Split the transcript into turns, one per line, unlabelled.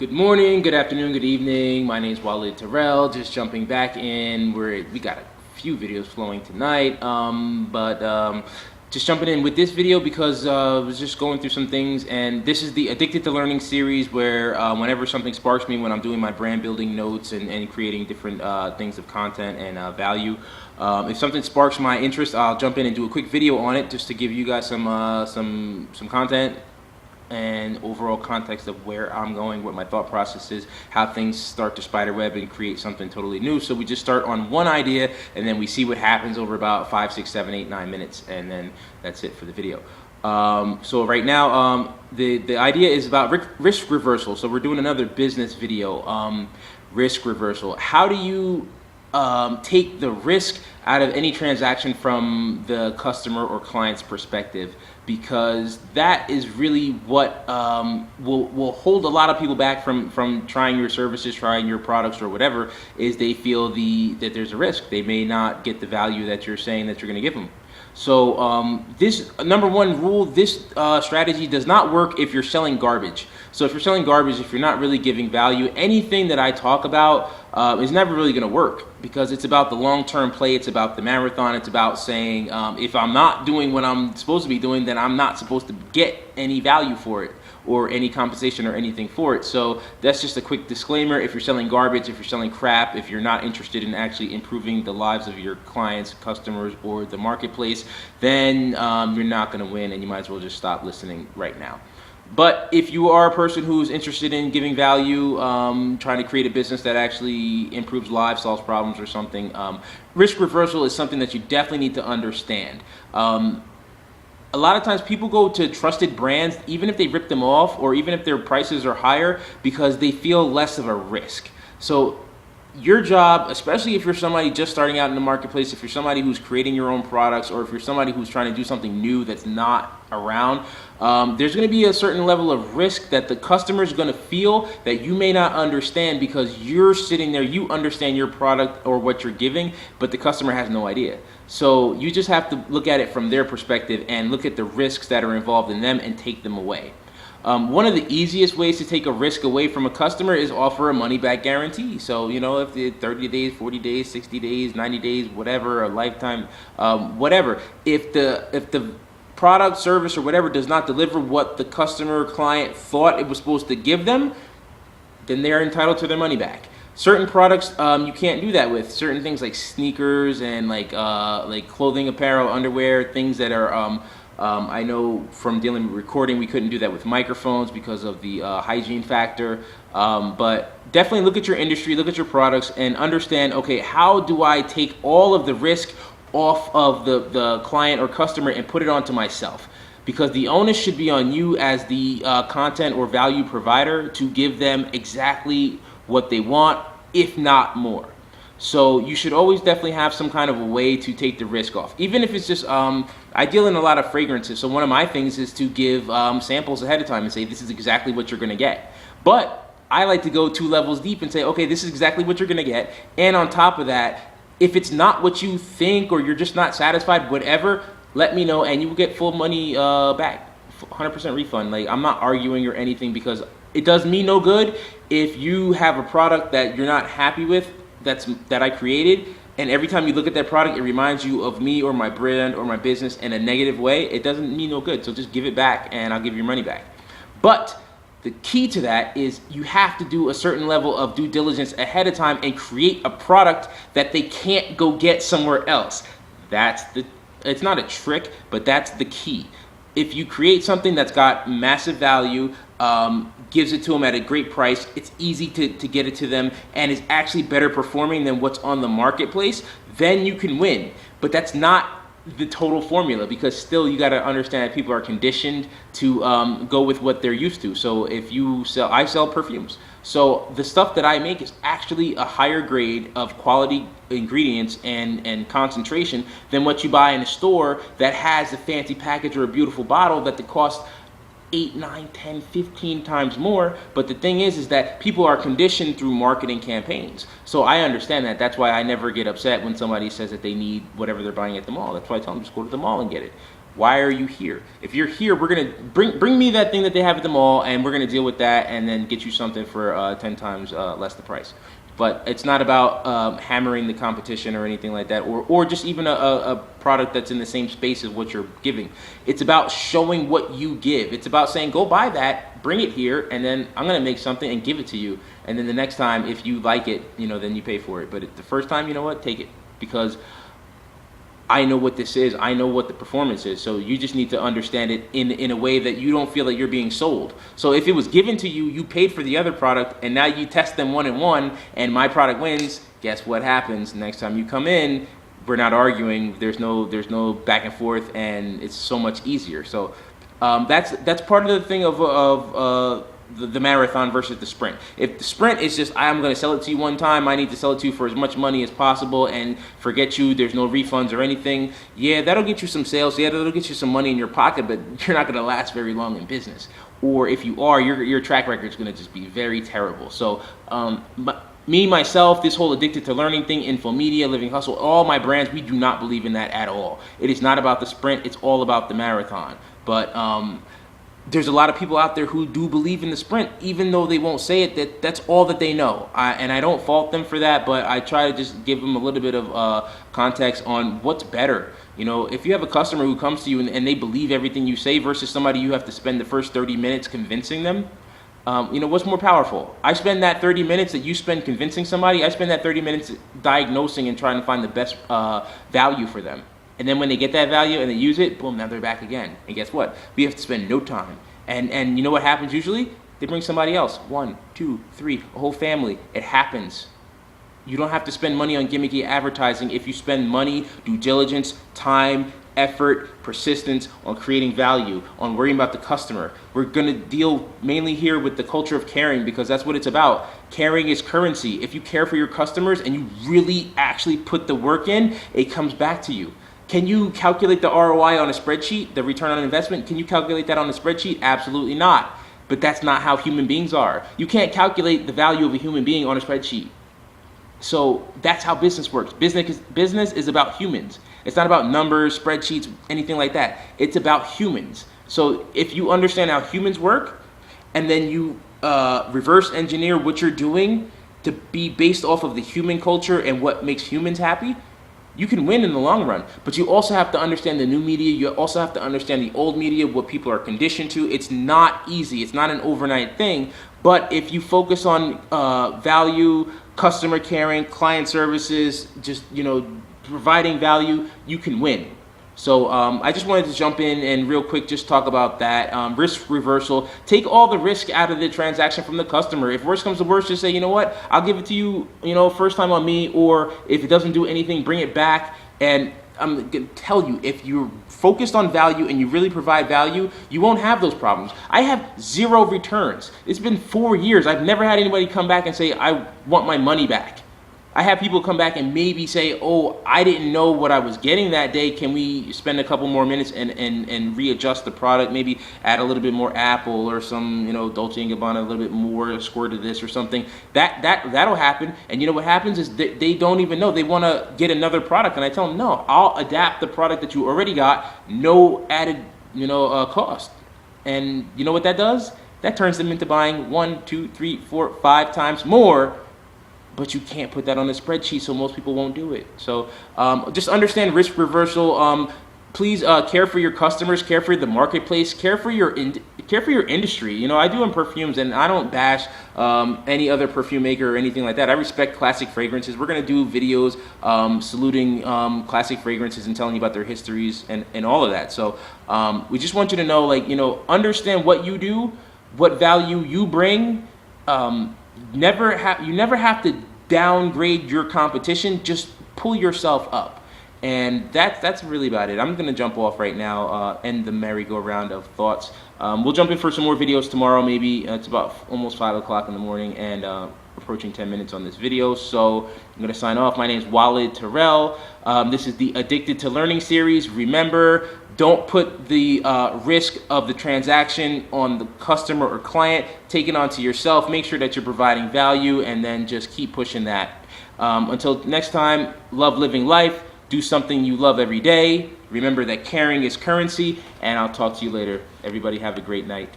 Good morning, good afternoon, good evening. My name is Walid Terrell. Just jumping back in. We got a few videos flowing tonight, just jumping in with this video because I was just going through some things, and this is the Addicted to Learning series where whenever something sparks me when I'm doing my brand building notes and creating different things of content and value, if something sparks my interest, I'll jump in and do a quick video on it just to give you guys some content and overall context of where I'm going, what my thought process is, how things start to spiderweb and create something totally new. So we just start on one idea and then we see what happens over about 5, 6, 7, 8, 9 minutes, and then that's it for the video. So right now, the idea is about risk reversal. So we're doing another business video, risk reversal. How do you take the risk out of any transaction from the customer or client's perspective? Because that is really what will hold a lot of people back from trying your services, trying your products or whatever, is they feel that there's a risk. They may not get the value that you're saying that you're going to give them. So this number one rule, this strategy does not work if you're selling garbage. So if you're selling garbage, if you're not really giving value, anything that I talk about is never really going to work, because it's about the long-term play. It's about the marathon. It's about saying if I'm not doing what I'm supposed to be doing, then I'm not supposed to get any value for it or any compensation or anything for it. So that's just a quick disclaimer. If you're selling garbage, if you're selling crap, if you're not interested in actually improving the lives of your clients, customers, or the marketplace, then you're not going to win, and you might as well just stop listening right now. But if you are a person who's interested in giving value, trying to create a business that actually improves lives, solves problems or something, risk reversal is something that you definitely need to understand. A lot of times people go to trusted brands, even if they rip them off or even if their prices are higher, because they feel less of a risk. So your job, especially if you're somebody just starting out in the marketplace, if you're somebody who's creating your own products, or if you're somebody who's trying to do something new that's not around, there's going to be a certain level of risk that the customer is going to feel that you may not understand, because you're sitting there, you understand your product or what you're giving, but the customer has no idea. So you just have to look at it from their perspective and look at the risks that are involved in them and take them away. One of the easiest ways to take a risk away from a customer is offer a money-back guarantee. So, if the 30 days, 40 days, 60 days, 90 days, whatever, a lifetime, whatever. If the product, service, or whatever does not deliver what the customer or client thought it was supposed to give them, then they are entitled to their money back. Certain products you can't do that with. Certain things like sneakers and like clothing, apparel, underwear, things that are I know from dealing with recording, we couldn't do that with microphones because of the hygiene factor. But definitely look at your industry, look at your products, and understand, okay, how do I take all of the risk off of the client or customer and put it onto myself? Because the onus should be on you as the content or value provider to give them exactly what they want, if not more. So you should always definitely have some kind of a way to take the risk off. Even if it's just, I deal in a lot of fragrances. So one of my things is to give samples ahead of time and say, this is exactly what you're going to get. But I like to go 2 levels deep and say, okay, this is exactly what you're going to get. And on top of that, if it's not what you think or you're just not satisfied, whatever, let me know and you will get full money back, 100% refund. Like, I'm not arguing or anything, because it does me no good if you have a product that you're not happy with, that I created, and every time you look at that product, it reminds you of me or my brand or my business in a negative way. It doesn't mean no good. So just give it back and I'll give you your money back. But the key to that is you have to do a certain level of due diligence ahead of time and create a product that they can't go get somewhere else. It's not a trick, but that's the key. If you create something that's got massive value, gives it to them at a great price, it's easy to get it to them, and is actually better performing than what's on the marketplace, then you can win. But that's not the total formula, because still you got to understand that people are conditioned to go with what they're used to. So if I sell perfumes. So the stuff that I make is actually a higher grade of quality ingredients and concentration than what you buy in a store that has a fancy package or a beautiful bottle that the cost 8, 9, 10, 15 times more. But the thing is that people are conditioned through marketing campaigns. So I understand that. That's why I never get upset when somebody says that they need whatever they're buying at the mall. That's why I tell them just go to the mall and get it. Why are you here? If you're here, we're gonna bring me that thing that they have at the mall, and we're gonna deal with that, and then get you something for 10 times less the price. But it's not about hammering the competition or anything like that, or just even a product that's in the same space as what you're giving. It's about showing what you give. It's about saying, go buy that, bring it here, and then I'm gonna make something and give it to you. And then the next time, if you like it, then you pay for it. But the first time, you know what, take it, because I know what this is. I know what the performance is. So you just need to understand it in a way that you don't feel that you're being sold. So if it was given to you, you paid for the other product, and now you test them 1-on-1, and my product wins. Guess what happens? Next time you come in, we're not arguing. There's no back and forth, and it's so much easier. So that's part of the thing of the marathon versus the sprint. If the sprint is just, I'm going to sell it to you one time, I need to sell it to you for as much money as possible and forget you, there's no refunds or anything, yeah, that'll get you some sales, yeah, that'll get you some money in your pocket, but you're not going to last very long in business. Or if you are, your track record is going to just be very terrible. So me, myself, this whole addicted to learning thing, Infomedia, Living Hustle, all my brands, we do not believe in that at all. It is not about the sprint, it's all about the marathon. But there's a lot of people out there who do believe in the sprint, even though they won't say it. That's all that they know, and I don't fault them for that. But I try to just give them a little bit of context on what's better. If you have a customer who comes to you and they believe everything you say versus somebody you have to spend the first 30 minutes convincing them, what's more powerful? I spend that 30 minutes that you spend convincing somebody. I spend that 30 minutes diagnosing and trying to find the best value for them. And then when they get that value and they use it, boom, now they're back again. And guess what? We have to spend no time. And you know what happens usually? They bring somebody else. 1, 2, 3, a whole family. It happens. You don't have to spend money on gimmicky advertising if you spend money, due diligence, time, effort, persistence on creating value, on worrying about the customer. We're going to deal mainly here with the culture of caring, because that's what it's about. Caring is currency. If you care for your customers and you really actually put the work in, it comes back to you. Can you calculate the ROI on a spreadsheet, the return on investment? Can you calculate that on a spreadsheet? Absolutely not. But that's not how human beings are. You can't calculate the value of a human being on a spreadsheet. So that's how business works. Business is about humans. It's not about numbers, spreadsheets, anything like that. It's about humans. So if you understand how humans work, and then you reverse engineer what you're doing to be based off of the human culture and what makes humans happy, you can win in the long run. But you also have to understand the new media. You also have to understand the old media, what people are conditioned to. It's not easy. It's not an overnight thing. But if you focus on value, customer caring, client services, just providing value, you can win. So I just wanted to jump in and real quick just talk about that. Risk reversal. Take all the risk out of the transaction from the customer. If worst comes to worst, just say, you know what, I'll give it to you, first time on me, or if it doesn't do anything, bring it back. And I'm going to tell you, if you're focused on value and you really provide value, you won't have those problems. I have 0 returns. It's been 4 years. I've never had anybody come back and say, I want my money back. I have people come back and maybe say, oh, I didn't know what I was getting that day. Can we spend a couple more minutes and readjust the product? Maybe add a little bit more apple or some, Dolce & Gabbana, a little bit more squirt of this or something. That'll happen. And you know what happens is they don't even know. They want to get another product. And I tell them, no, I'll adapt the product that you already got, no added, cost. And you know what that does? That turns them into buying 1, 2, 3, 4, 5 times more. But you can't put that on a spreadsheet, so most people won't do it. So just understand risk reversal. Please care for your customers, care for the marketplace, care for your industry. I do in perfumes, and I don't bash any other perfume maker or anything like that. I respect classic fragrances. We're gonna do videos saluting classic fragrances and telling you about their histories and all of that. So we just want you to know, understand what you do, what value you bring. You never have to downgrade your competition. Just pull yourself up, and that's really about it. I'm gonna jump off right now, end the merry-go-round of thoughts. We'll jump in for some more videos tomorrow. Maybe it's about almost 5 o'clock in the morning, and approaching 10 minutes on this video. So I'm gonna sign off. My name is Walid Terrell. This is the Addicted to Learning series. Remember, don't put the risk of the transaction on the customer or client. Take it onto yourself. Make sure that you're providing value, and then just keep pushing that. Until next time, love living life. Do something you love every day. Remember that caring is currency, and I'll talk to you later. Everybody have a great night.